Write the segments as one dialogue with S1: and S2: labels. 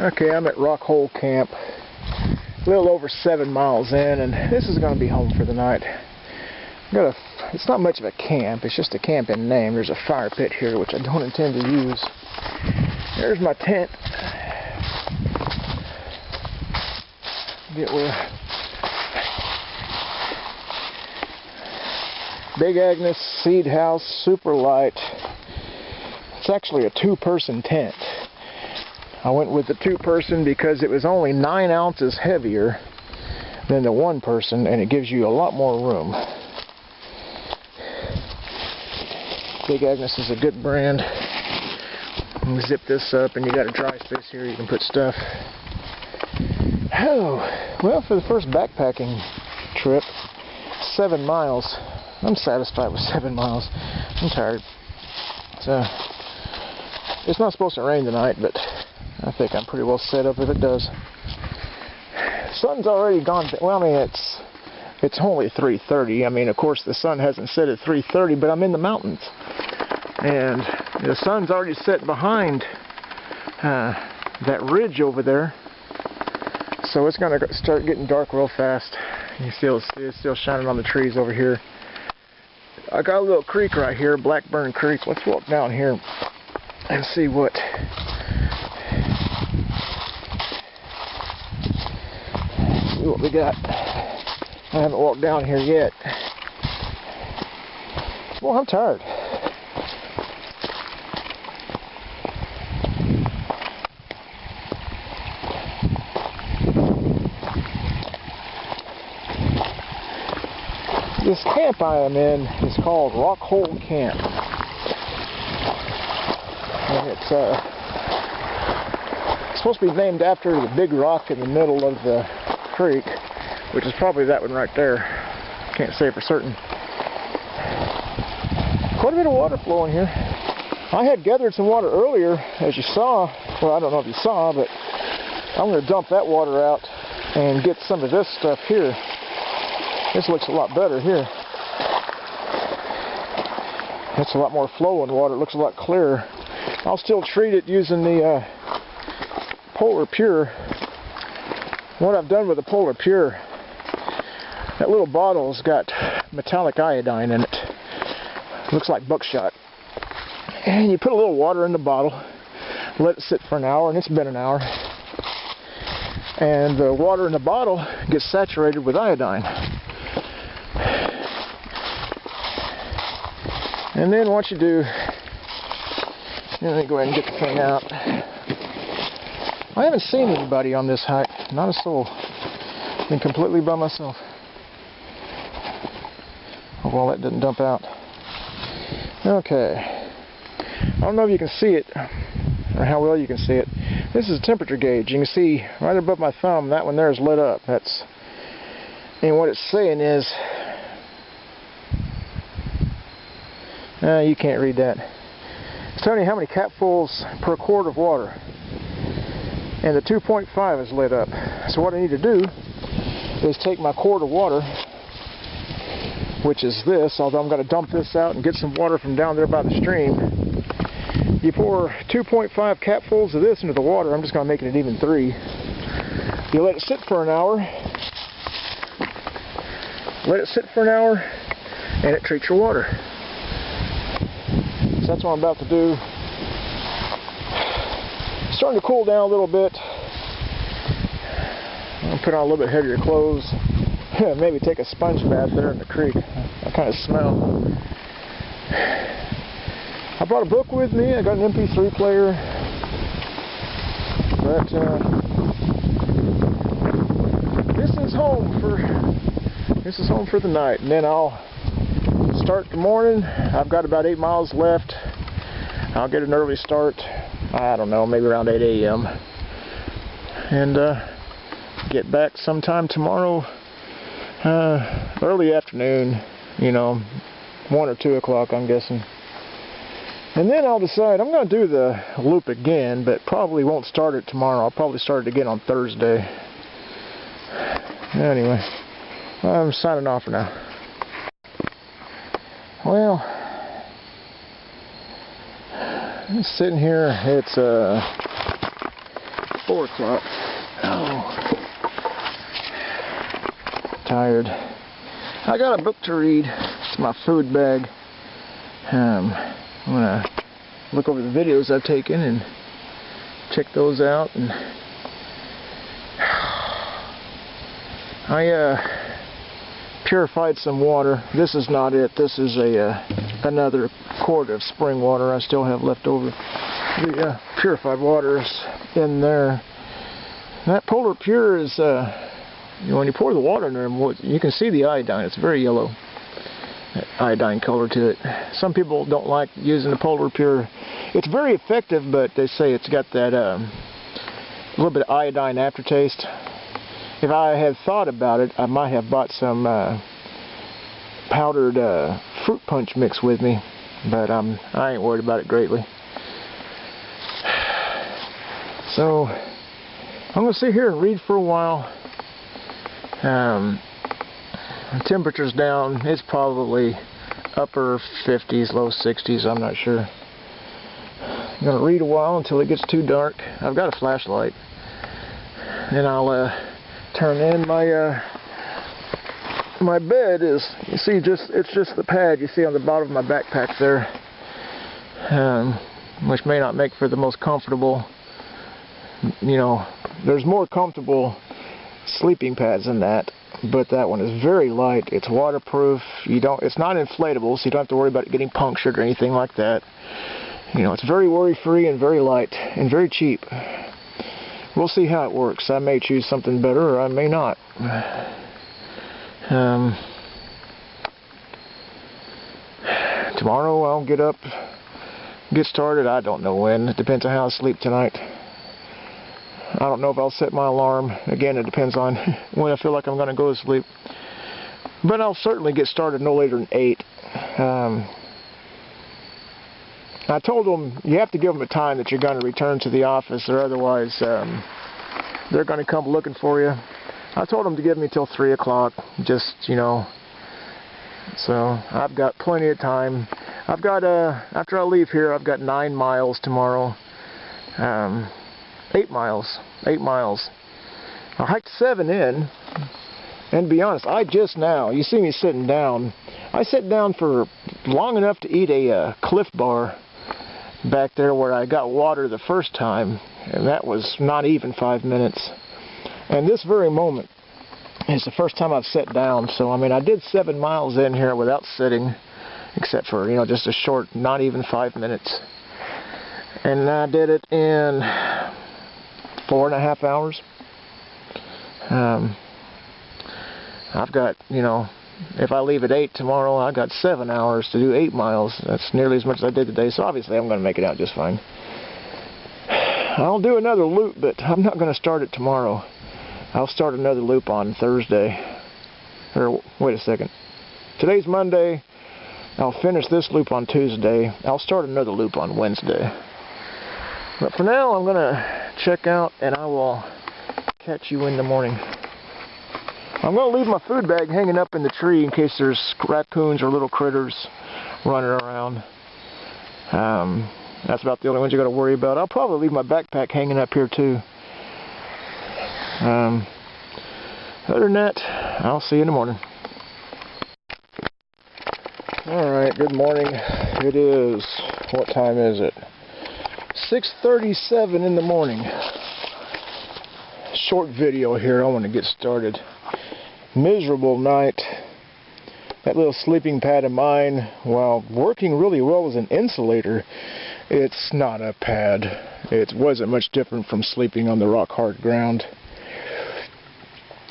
S1: Okay, I'm at Rock Hole Camp, a little over 7 miles in, and this is going to be home for the night. It's not much of a camp, it's just a camp in name. There's a fire pit here, which I don't intend to use. There's my tent. Big Agnes seed house, super light. It's actually a 2-person tent. I went with the 2-person because it was only 9 ounces heavier than the 1-person, and it gives you a lot more room. Big Agnes is a good brand. You can zip this up, and you got a dry space here. You can put stuff. Oh, well, for the first backpacking trip, 7 miles. I'm satisfied with 7 miles. I'm tired. So, it's not supposed to rain tonight, but I think I'm pretty well set up if it does. Sun's already gone. Well, I mean, it's only 3:30. I mean, of course, the sun hasn't set at 3:30, but I'm in the mountains, and the sun's already set behind that ridge over there. So it's going to start getting dark real fast. You see it's still shining on the trees over here. I got a little creek right here, Blackburn Creek. Let's walk down here and see what we got. I haven't walked down here yet. Well, I'm tired. This camp I am in is called Rock Hole Camp. And it's supposed to be named after the big rock in the middle of the creek, which is probably that one right there. Can't say for certain. Quite a bit of water flowing here. I had gathered some water earlier, as you saw. Well, I don't know if you saw, but I'm going to dump that water out and get some of this stuff here. This looks a lot better here. It's a lot more flowing water. It looks a lot clearer. I'll still treat it using the Polar Pure. What I've done with the Polar Pure, that little bottle's got metallic iodine in it. Looks like buckshot. And you put a little water in the bottle, let it sit for an hour, and it's been an hour. And the water in the bottle gets saturated with iodine. And then what you do, let me go ahead and get the thing out. I haven't seen anybody on this hike, not a soul. Been completely by myself. Oh, well, that didn't dump out. Okay. I don't know if you can see it, or how well you can see it. This is a temperature gauge. You can see right above my thumb, that one there is lit up. And what it's saying is, you can't read that. It's telling you how many capfuls per quart of water. And the 2.5 is lit up. So what I need to do is take my quart of water, which is this, although I'm going to dump this out and get some water from down there by the stream. You pour 2.5 capfuls of this into the water. I'm just going to make it an even 3. You let it sit for an hour. Let it sit for an hour, and it treats your water. So that's what I'm about to do. It's starting to cool down a little bit. I'll put on a little bit heavier clothes. Maybe take a sponge bath there in the creek. I kind of smell. I brought a book with me. I got an MP3 player. But this is home for the night. And then I'll start the morning. I've got about 8 miles left. I'll get an early start. I don't know, maybe around 8 a.m. And get back sometime tomorrow, early afternoon, 1 or 2 o'clock, I'm guessing. And then I'll decide, I'm going to do the loop again, but probably won't start it tomorrow. I'll probably start it again on Thursday. Anyway, I'm signing off for now. Well, I'm sitting here, it's 4 o'clock. Oh. Tired. I got a book to read. It's my food bag. I'm gonna look over the videos I've taken and check those out. And I purified some water. This is not it. This is another quart of spring water I still have left over. The purified water is in there. That Polar Pure is, when you pour the water in there, you can see the iodine. It's very yellow, that iodine color to it. Some people don't like using the Polar Pure. It's very effective, but they say it's got that little bit of iodine aftertaste. If I had thought about it, I might have bought some powdered fruit punch mix with me, but I ain't worried about it greatly. So I'm going to sit here and read for a while. The temperature's down. It's probably upper 50s, low 60s, I'm not sure. I'm going to read a while until it gets too dark. I've got a flashlight. And I'll turn in my my bed is, you see, it's just the pad you see on the bottom of my backpack there, which may not make for the most comfortable. You know, there's more comfortable sleeping pads than that, but that one is very light. It's waterproof. It's not inflatable, so you don't have to worry about it getting punctured or anything like that. You know, it's very worry-free and very light and very cheap. We'll see how it works. I may choose something better, or I may not. Tomorrow I'll get up, get started. I don't know when. It depends on how I sleep tonight. I don't know if I'll set my alarm. Again, it depends on when I feel like I'm going to go to sleep. But I'll certainly get started no later than 8. I told them you have to give them a time that you're going to return to the office, or otherwise they're going to come looking for you. I told them to give me till 3 o'clock, just, you know, so I've got plenty of time. I've got, after I leave here, I've got 9 miles tomorrow. 8 miles. I hiked 7 in, and to be honest, I just now, you see me sitting down, I sat down for long enough to eat a Cliff Bar back there where I got water the first time, and that was not even 5 minutes. And this very moment is the first time I've sat down, so I mean, I did 7 miles in here without sitting, except for, you know, just a short, not even 5 minutes. And I did it in 4.5 hours. I've got, you know, if I leave at 8 tomorrow, I've got 7 hours to do 8 miles. That's nearly as much as I did today, so obviously I'm going to make it out just fine. I'll do another loop, but I'm not going to start it tomorrow. I'll start another loop on Thursday. Or, wait a second. Today's Monday. I'll finish this loop on Tuesday. I'll start another loop on Wednesday. But for now, I'm going to check out, and I will catch you in the morning. I'm going to leave my food bag hanging up in the tree in case there's raccoons or little critters running around. That's about the only ones you got to worry about. I'll probably leave my backpack hanging up here too. Other than that, I'll see you in the morning. Alright, good morning. It is, what time is it? 6:37 in the morning. Short video here. I want to get started. Miserable night. That little sleeping pad of mine, while working really well as an insulator, it's not a pad. It wasn't much different from sleeping on the rock hard ground.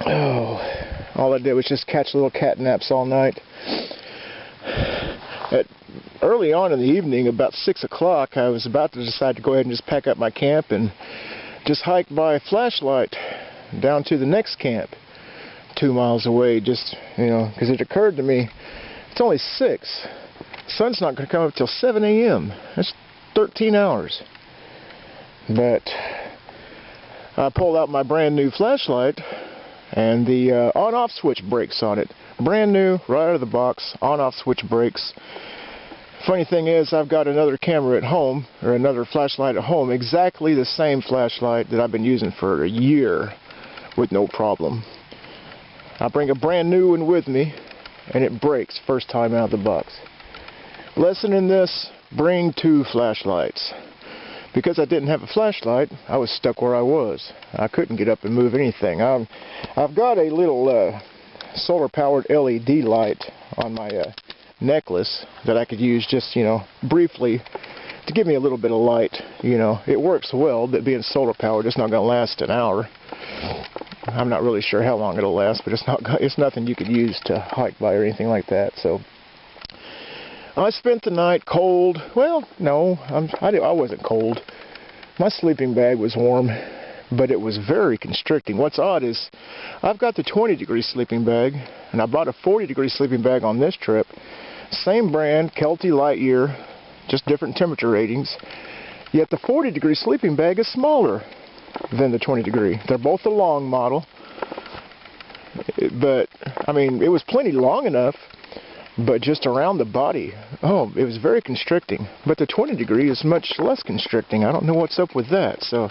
S1: Oh, all I did was just catch little cat naps all night. Early on in the evening, about 6 o'clock, I was about to decide to go ahead and just pack up my camp and just hike by flashlight down to the next camp, 2 miles away, just, you know, because it occurred to me, it's only 6. The sun's not going to come up till 7 a.m. That's 13 hours. But I pulled out my brand new flashlight, and the on-off switch brakes on it. Brand new, right out of the box, on-off switch brakes. Funny thing is, I've got another camera at home, or another flashlight at home, exactly the same flashlight that I've been using for a year with no problem. I bring a brand new one with me, and it breaks first time out of the box. Lesson in this, bring 2 flashlights. Because I didn't have a flashlight, I was stuck where I was. I couldn't get up and move anything. I've got a little solar-powered LED light on my necklace that I could use just, briefly to give me a little bit of light. It works well, but being solar-powered, it's not going to last an hour. I'm not really sure how long it'll last, but it's nothing you could use to hike by or anything like that. So I spent the night cold. Well, no, I wasn't cold. My sleeping bag was warm, but it was very constricting. What's odd is I've got the 20-degree sleeping bag, and I brought a 40-degree sleeping bag on this trip. Same brand, Kelty Lightyear, just different temperature ratings. Yet the 40-degree sleeping bag is smaller than the 20-degree. They're both the long model, but I mean, it was plenty long enough. But just around the body, it was very constricting. But the 20-degree is much less constricting. I don't know what's up with that. So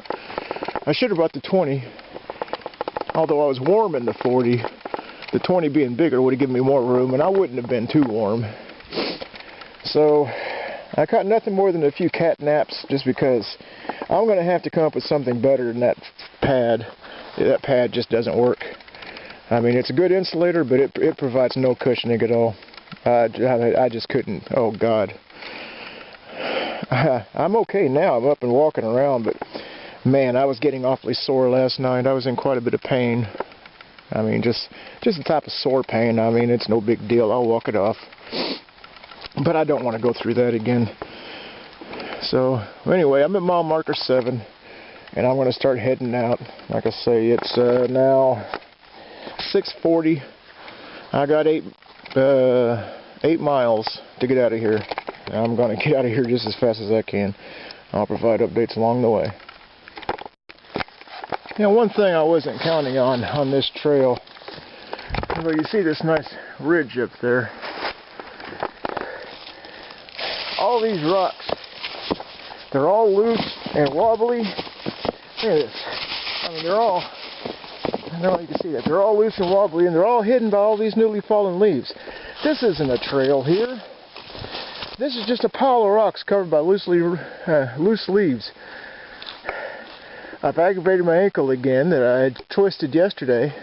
S1: I should have brought the 20. Although I was warm in the 40, the 20 being bigger would have given me more room, and I wouldn't have been too warm. So I caught nothing more than a few cat naps, just because I'm going to have to come up with something better than that pad. That pad just doesn't work. I mean, it's a good insulator, but it provides no cushioning at all. I just couldn't. Oh, God. I'm okay now. I'm up and walking around, but, man, I was getting awfully sore last night. I was in quite a bit of pain. I mean, just the type of sore pain. I mean, it's no big deal. I'll walk it off. But I don't want to go through that again. So, anyway, I'm at mile marker 7, and I'm going to start heading out. Like I say, it's now 6:40. I got 8 miles to get out of here. I'm going to get out of here just as fast as I can. I'll provide updates along the way. One thing I wasn't counting on this trail, well, you see this nice ridge up there. All these rocks, they're all loose and wobbly. Look at this. I mean, I don't know if you can see that. They're all loose and wobbly, and they're all hidden by all these newly fallen leaves. This isn't a trail here. This is just a pile of rocks covered by loose leaves. I've aggravated my ankle again that I had twisted yesterday.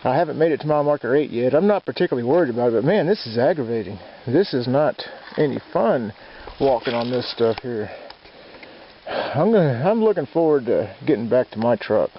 S1: I haven't made it to mile marker 8 yet. I'm not particularly worried about it, but man, this is aggravating. This is not any fun walking on this stuff here. I'm looking forward to getting back to my truck.